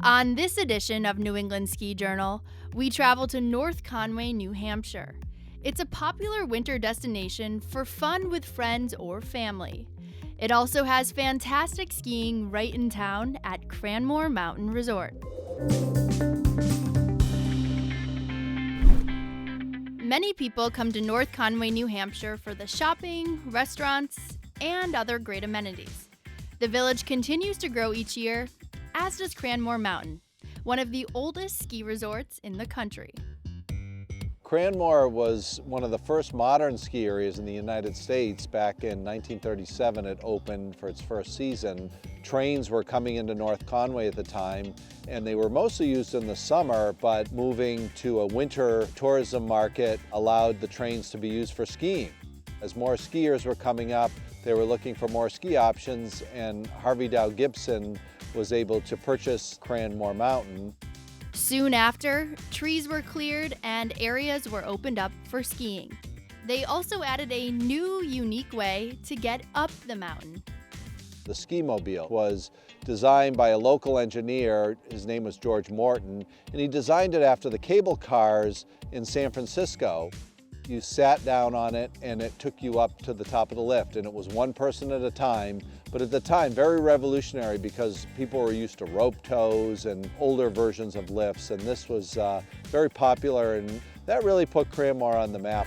On this edition of New England Ski Journal, we travel to North Conway, New Hampshire. It's a popular winter destination for fun with friends or family. It also has fantastic skiing right in town at Cranmore Mountain Resort. Many people come to North Conway, New Hampshire for the shopping, restaurants, and other great amenities. The village continues to grow each year, as does Cranmore Mountain, one of the oldest ski resorts in the country. Cranmore was one of the first modern ski areas in the United States. Back in 1937, it opened for its first season. Trains were coming into North Conway at the time, and they were mostly used in the summer, but moving to a winter tourism market allowed the trains to be used for skiing. As more skiers were coming up, they were looking for more ski options, and Harvey Dow Gibson was able to purchase Cranmore Mountain. Soon after, trees were cleared and areas were opened up for skiing. They also added a new, unique way to get up the mountain. The ski-mobile was designed by a local engineer. His name was George Morton, and he designed it after the cable cars in San Francisco. You sat down on it and it took you up to the top of the lift, and it was one person at a time, but at the time very revolutionary because people were used to rope tows and older versions of lifts, and this was very popular, and that really put Cranmore on the map.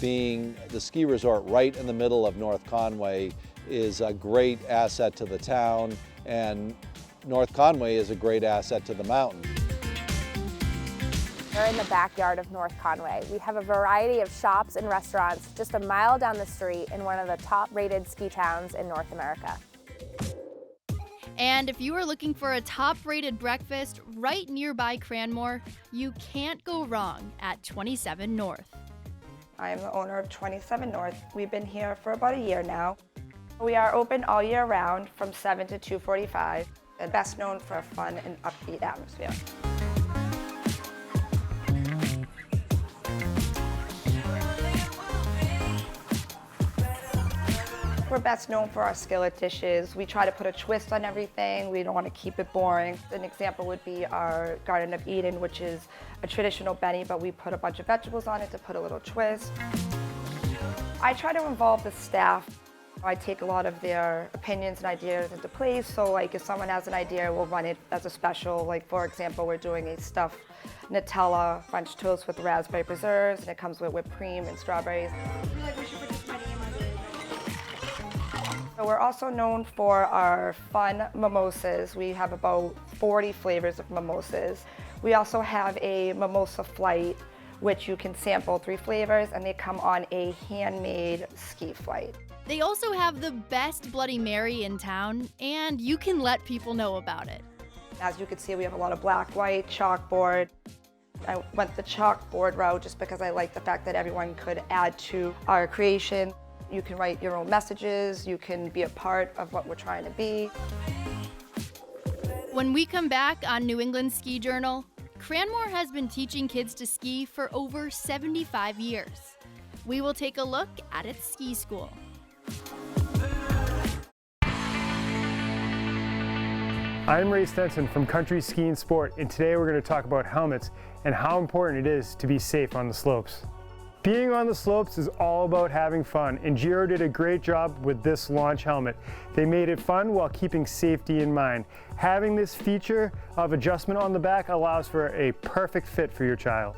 Being the ski resort right in the middle of North Conway is a great asset to the town, and North Conway is a great asset to the mountain. We're in the backyard of North Conway. We have a variety of shops and restaurants just a mile down the street in one of the top-rated ski towns in North America. And if you are looking for a top-rated breakfast right nearby Cranmore, you can't go wrong at 27 North. I am the owner of 27 North. We've been here for about a year now. We are open all year round from 7 to 2:45, and best known for a fun and upbeat atmosphere. We're best known for our skillet dishes. We try to put a twist on everything. We don't want to keep it boring. An example would be our Garden of Eden, which is a traditional Benny, but we put a bunch of vegetables on it to put a little twist. I try to involve the staff. I take a lot of their opinions and ideas into place. So like if someone has an idea, we'll run it as a special. Like for example, we're doing a stuffed Nutella French toast with raspberry preserves, and it comes with whipped cream and strawberries. So we're also known for our fun mimosas. We have about 40 flavors of mimosas. We also have a mimosa flight, which you can sample 3 flavors, and they come on a handmade ski flight. They also have the best Bloody Mary in town, and you can let people know about it. As you can see, we have a lot of black, white, chalkboard. I went the chalkboard route just because I like the fact that everyone could add to our creation. You can write your own messages, you can be a part of what we're trying to be. When we come back on New England Ski Journal, Cranmore has been teaching kids to ski for over 75 years. We will take a look at its ski school. I'm Ray Stenson from Country Ski and Sport, and today we're going to talk about helmets and how important it is to be safe on the slopes. Being on the slopes is all about having fun, and Giro did a great job with this launch helmet. They made it fun while keeping safety in mind. Having this feature of adjustment on the back allows for a perfect fit for your child.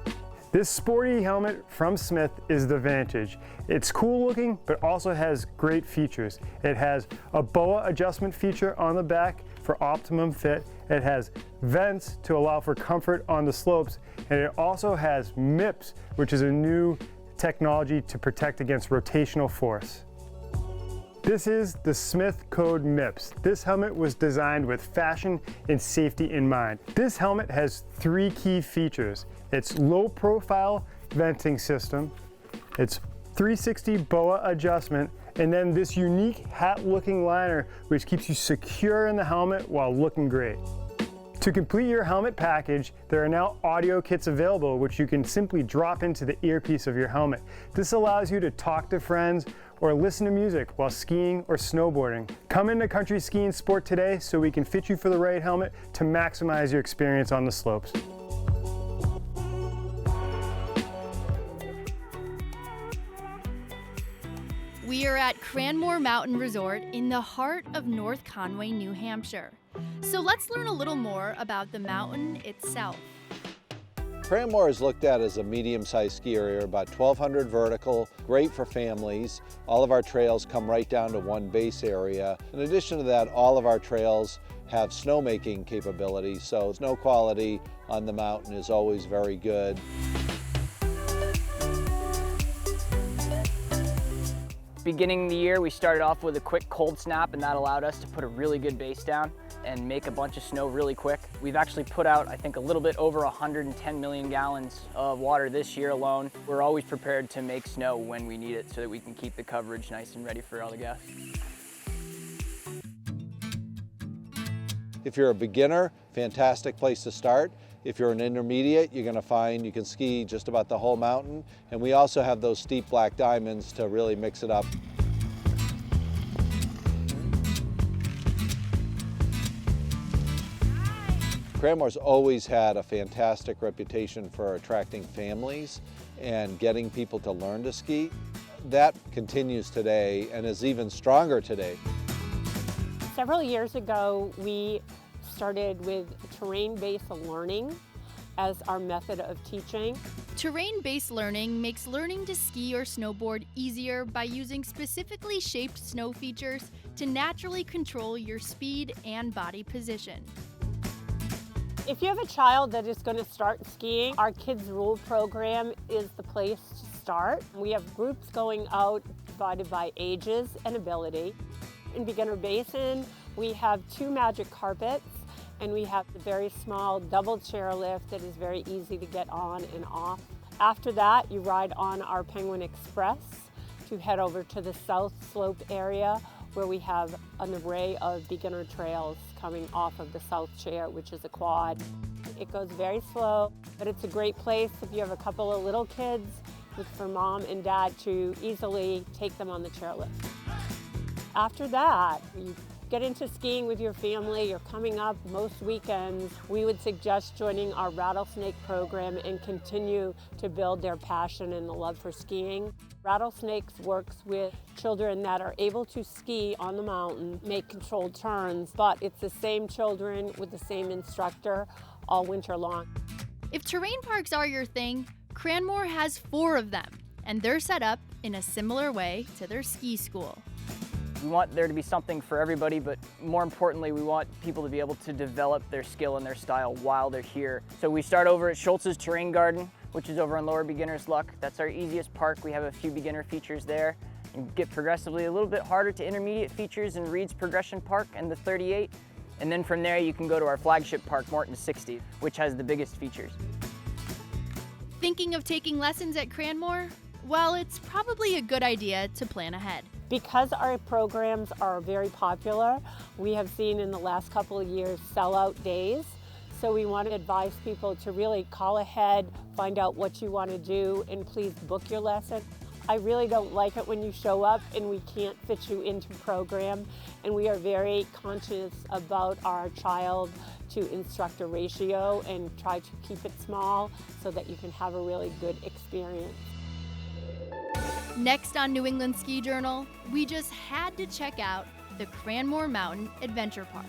This sporty helmet from Smith is the Vantage. It's cool looking, but also has great features. It has a BOA adjustment feature on the back for optimum fit. It has vents to allow for comfort on the slopes, and it also has MIPS, which is a new technology to protect against rotational force. This is the Smith Code MIPS. This helmet was designed with fashion and safety in mind. This helmet has 3 key features. Its low profile venting system, its 360 BOA adjustment, and then this unique hat-looking liner which keeps you secure in the helmet while looking great. To complete your helmet package, there are now audio kits available which you can simply drop into the earpiece of your helmet. This allows you to talk to friends or listen to music while skiing or snowboarding. Come into Country Skiing Sport today so we can fit you for the right helmet to maximize your experience on the slopes. We are at Cranmore Mountain Resort in the heart of North Conway, New Hampshire. So let's learn a little more about the mountain itself. Cranmore is looked at as a medium-sized ski area, about 1,200 vertical, great for families. All of our trails come right down to one base area. In addition to that, all of our trails have snowmaking capability, so snow quality on the mountain is always very good. Beginning of the year, we started off with a quick cold snap, and that allowed us to put a really good base down and make a bunch of snow really quick. We've actually put out, I think, a little bit over 110 million gallons of water this year alone. We're always prepared to make snow when we need it so that we can keep the coverage nice and ready for all the guests. If you're a beginner, fantastic place to start. If you're an intermediate, you're going to find you can ski just about the whole mountain. And we also have those steep black diamonds to really mix it up. Cranmore's always had a fantastic reputation for attracting families and getting people to learn to ski. That continues today and is even stronger today. Several years ago, we started with terrain-based learning as our method of teaching. Terrain-based learning makes learning to ski or snowboard easier by using specifically shaped snow features to naturally control your speed and body position. If you have a child that is going to start skiing, our Kids Rule program is the place to start. We have groups going out divided by ages and ability. In Beginner Basin, we have 2 magic carpets, and we have a very small double chairlift that is very easy to get on and off. After that, you ride on our Penguin Express to head over to the South Slope area where we have an array of beginner trails coming off of the South Chair, which is a quad. It goes very slow, but it's a great place if you have a couple of little kids for mom and dad to easily take them on the chairlift. After that, you get into skiing with your family, you're coming up most weekends, we would suggest joining our Rattlesnake program and continue to build their passion and the love for skiing. Rattlesnakes works with children that are able to ski on the mountain, make controlled turns, but it's the same children with the same instructor all winter long. If terrain parks are your thing, Cranmore has 4 of them, and they're set up in a similar way to their ski school. We want there to be something for everybody, but more importantly, we want people to be able to develop their skill and their style while they're here. So we start over at Schultz's Terrain Garden, which is over on Lower Beginner's Luck. That's our easiest park. We have a few beginner features there. And get progressively a little bit harder to intermediate features in Reed's Progression Park and the 38. And then from there, you can go to our flagship park, Morton 60, which has the biggest features. Thinking of taking lessons at Cranmore? Well, it's probably a good idea to plan ahead. Because our programs are very popular, we have seen in the last couple of years sellout days. So we want to advise people to really call ahead, find out what you want to do, and please book your lesson. I really don't like it when you show up and we can't fit you into program, and we are very conscious about our child to instructor ratio and try to keep it small so that you can have a really good experience. Next on New England Ski Journal, we just had to check out the Cranmore Mountain Adventure Park.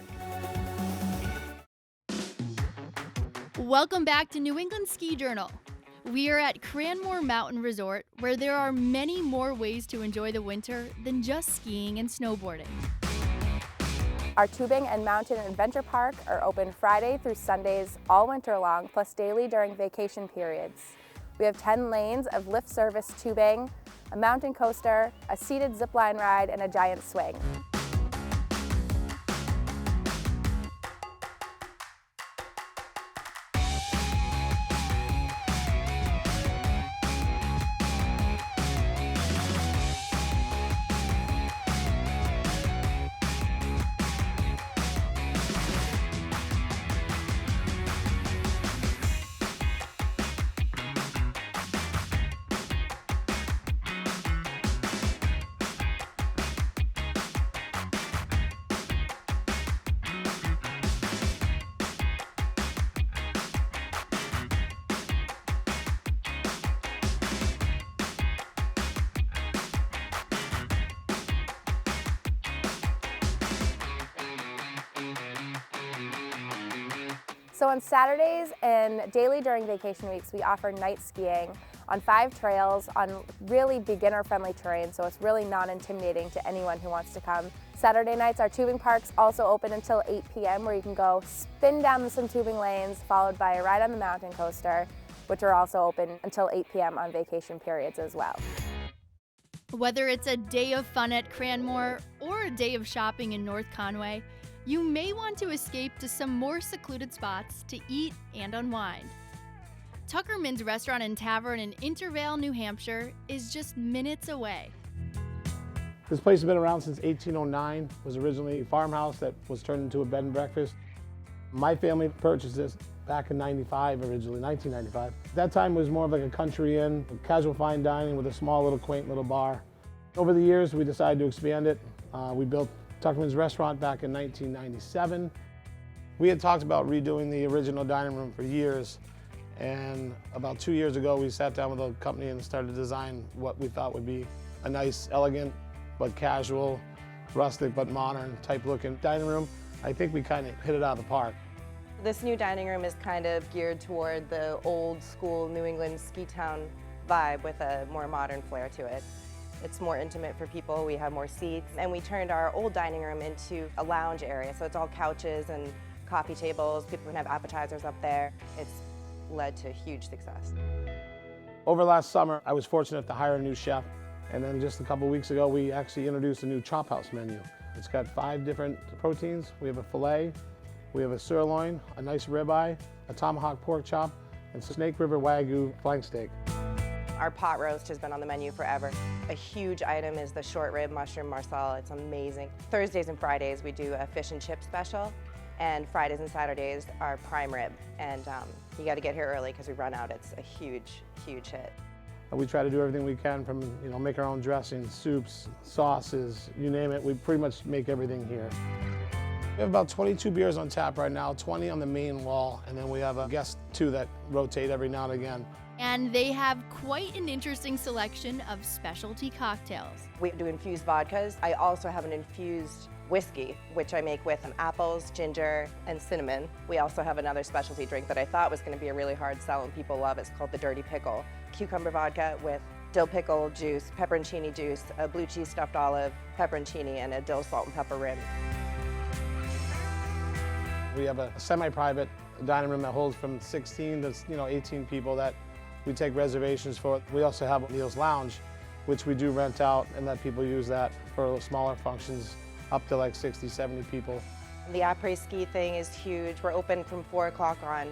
Welcome back to New England Ski Journal. We are at Cranmore Mountain Resort, where there are many more ways to enjoy the winter than just skiing and snowboarding. Our tubing and mountain adventure park are open Friday through Sundays all winter long, plus daily during vacation periods. We have 10 lanes of lift service tubing, a mountain coaster, a seated zipline ride, and a giant swing. So on Saturdays and daily during vacation weeks, we offer night skiing on 5 trails on really beginner-friendly terrain, so it's really non-intimidating to anyone who wants to come. Saturday nights, our tubing park's also open until 8 p.m. where you can go spin down some tubing lanes, followed by a ride on the mountain coaster, which are also open until 8 p.m. on vacation periods as well. Whether it's a day of fun at Cranmore or a day of shopping in North Conway, you may want to escape to some more secluded spots to eat and unwind. Tuckerman's Restaurant and Tavern in Intervale, New Hampshire is just minutes away. This place has been around since 1809. It was originally a farmhouse that was turned into a bed and breakfast. My family purchased this back in 1995. At that time it was more of like a country inn, casual fine dining with a small little quaint little bar. Over the years we decided to expand it. We built Tuckerman's Restaurant back in 1997. We had talked about redoing the original dining room for years, and about 2 years ago we sat down with a company and started to design what we thought would be a nice, elegant, but casual, rustic but modern type looking dining room. I think we kind of hit it out of the park. This new dining room is kind of geared toward the old school New England ski town vibe with a more modern flair to it. It's more intimate for people, we have more seats, and we turned our old dining room into a lounge area, so it's all couches and coffee tables, people can have appetizers up there. It's led to huge success. Over last summer, I was fortunate to hire a new chef, and then just a couple weeks ago, we actually introduced a new chop house menu. It's got 5 different proteins. We have a filet, we have a sirloin, a nice ribeye, a tomahawk pork chop, and Snake River Wagyu flank steak. Our pot roast has been on the menu forever. A huge item is the short rib mushroom marsala. It's amazing. Thursdays and Fridays we do a fish and chip special, and Fridays and Saturdays are prime rib. And you got to get here early because we run out. It's a huge, huge hit. We try to do everything we can from, make our own dressings, soups, sauces, you name it. We pretty much make everything here. We have about 22 beers on tap right now, 20 on the main wall, and then we have a guest 2 that rotate every now and again. And they have quite an interesting selection of specialty cocktails. We do infused vodkas. I also have an infused whiskey, which I make with apples, ginger, and cinnamon. We also have another specialty drink that I thought was going to be a really hard sell and people love. It's called the Dirty Pickle. Cucumber vodka with dill pickle juice, pepperoncini juice, a blue cheese stuffed olive, pepperoncini, and a dill salt and pepper rim. We have a semi-private dining room that holds from 16 to 18 people that we take reservations for. We also have Neil's Lounge, which we do rent out and let people use that for smaller functions up to like 60, 70 people. The après-ski thing is huge. We're open from 4 o'clock on.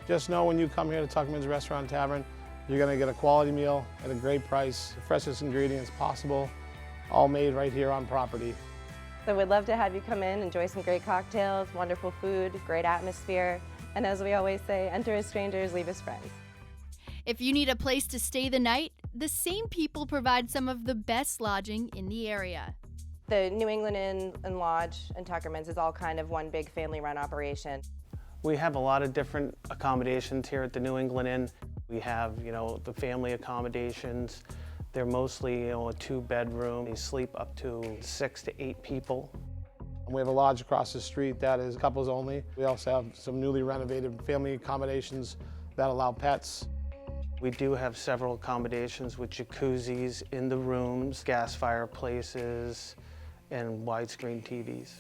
Just know when you come here to Tuckerman's Restaurant and Tavern, you're gonna get a quality meal at a great price, the freshest ingredients possible, all made right here on property. So we'd love to have you come in, enjoy some great cocktails, wonderful food, great atmosphere, and as we always say, enter as strangers, leave as friends. If you need a place to stay the night, the same people provide some of the best lodging in the area. The New England Inn and Lodge and Tuckerman's is all kind of one big family-run operation. We have a lot of different accommodations here at the New England Inn. We have, the family accommodations. They're mostly, a 2-bedroom. They sleep up to 6 to 8 people. We have a lodge across the street that is couples only. We also have some newly renovated family accommodations that allow pets. We do have several accommodations with jacuzzis in the rooms, gas fireplaces, and widescreen TVs.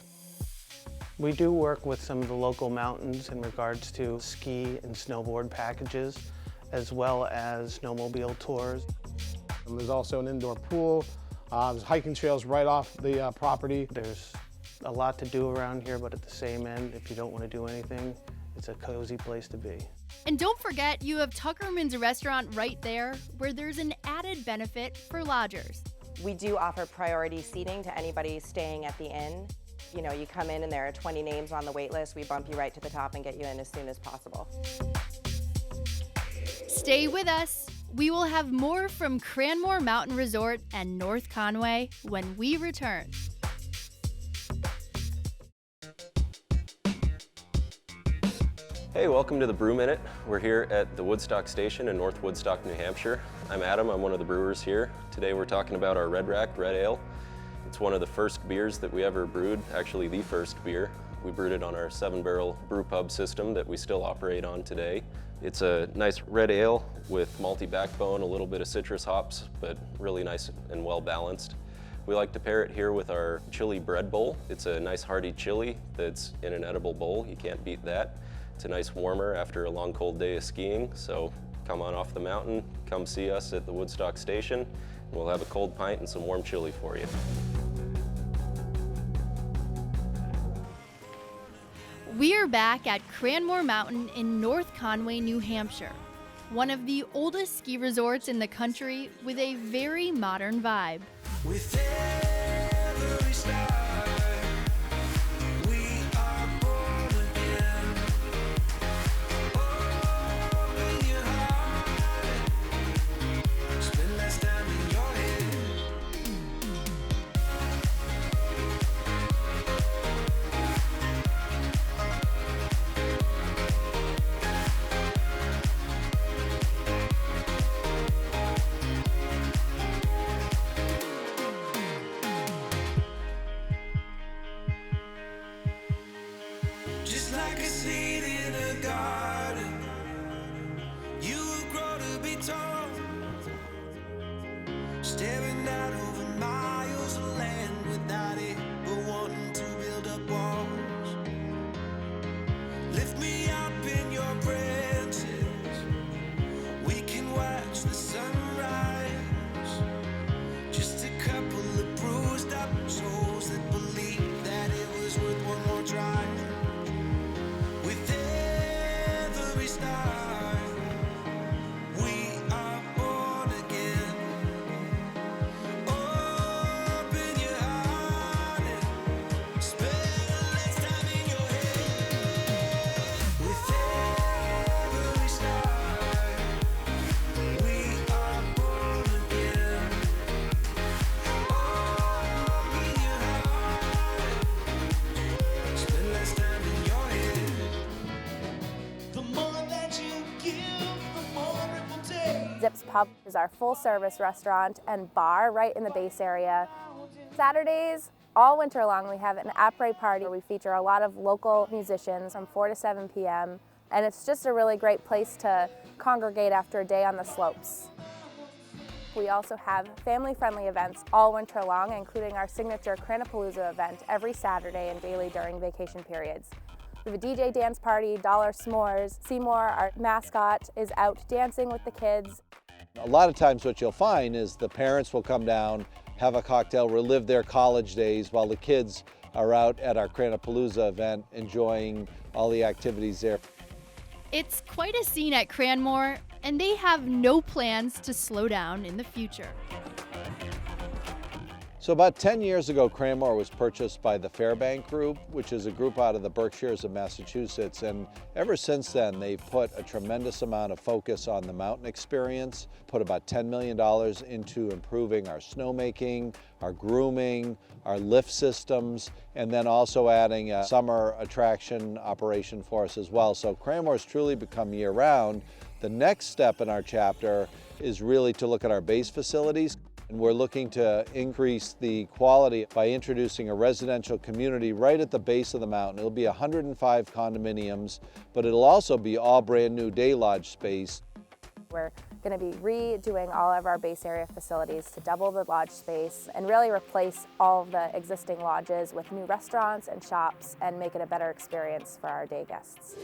We do work with some of the local mountains in regards to ski and snowboard packages, as well as snowmobile tours. And there's also an indoor pool. There's hiking trails right off the property. There's a lot to do around here, but at the same end, if you don't want to do anything, it's a cozy place to be. And don't forget, you have Tuckerman's restaurant right there, where there's an added benefit for lodgers. We do offer priority seating to anybody staying at the inn. You know, you come in and there are 20 names on the wait list. We bump you right to the top and get you in as soon as possible. Stay with us. We will have more from Cranmore Mountain Resort and North Conway when we return. Hey, welcome to the Brew Minute. We're here at the Woodstock Station in North Woodstock, New Hampshire. I'm Adam, I'm one of the brewers here. Today we're talking about our Red Rack Red Ale. It's one of the first beers that we ever brewed, actually the first beer. We brewed it on our 7-barrel brew pub system that we still operate on today. It's a nice red ale with malty backbone, a little bit of citrus hops, but really nice and well balanced. We like to pair it here with our chili bread bowl. It's a nice hearty chili that's in an edible bowl. You can't beat that. It's a nice warmer after a long cold day of skiing, so come on off the mountain, come see us at the Woodstock Station, and we'll have a cold pint and some warm chili for you. We are back at Cranmore Mountain in North Conway, New Hampshire, one of the oldest ski resorts in the country with a very modern vibe. With every star, we are born again. Open your heart, spend less time in your head. Just like a seed in a garden, you will grow to be tall, staring out over miles of land without it, but wanting to build up walls. Lift me up in your branches, we can watch the sunrise. Just a couple of bruised up souls that believe that it was worth one more try. With every star, we are born again. Open your heart and spend less time in your head. With every star, we are born again. Open your heart, spend less time in your head. The more that you give, the more it will take. Zips Pub is our full-service restaurant and bar right in the base area. Saturdays, all winter long, we have an après party. We feature a lot of local musicians from 4 to 7 p.m. And it's just a really great place to congregate after a day on the slopes. We also have family-friendly events all winter long, including our signature Cranapalooza event every Saturday and daily during vacation periods. We have a DJ dance party, dollar s'mores. Seymour, our mascot, is out dancing with the kids. A lot of times what you'll find is the parents will come down, have a cocktail, relive their college days while the kids are out at our Cranapalooza event enjoying all the activities there. It's quite a scene at Cranmore, and they have no plans to slow down in the future. So about 10 years ago, Cranmore was purchased by the Fairbank Group, which is a group out of the Berkshires of Massachusetts. And ever since then, they've put a tremendous amount of focus on the mountain experience, put about $10 million into improving our snowmaking, our grooming, our lift systems, and then also adding a summer attraction operation for us as well. So Cranmore's truly become year-round. The next step in our chapter is really to look at our base facilities. And we're looking to increase the quality by introducing a residential community right at the base of the mountain. It'll be 105 condominiums, but it'll also be all brand new day lodge space. We're Going to be redoing all of our base area facilities to double the lodge space and really replace all of the existing lodges with new restaurants and shops and make it a better experience for our day guests.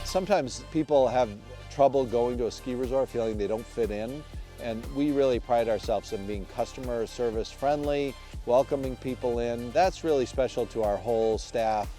Sometimes people have trouble going to a ski resort feeling they don't fit in, and we really pride ourselves in being customer service friendly, welcoming people in. That's really special to our whole staff.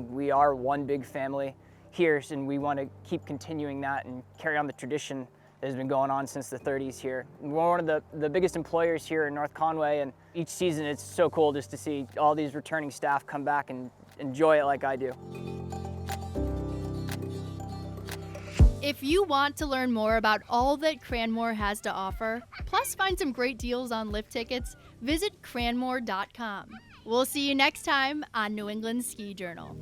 We are one big family here, and we want to keep continuing that and carry on the tradition that has been going on since the 30s here. We're one of the biggest employers here in North Conway, and each season it's so cool just to see all these returning staff come back and enjoy it like I do. If you want to learn more about all that Cranmore has to offer, plus find some great deals on lift tickets, visit cranmore.com. We'll see you next time on New England Ski Journal.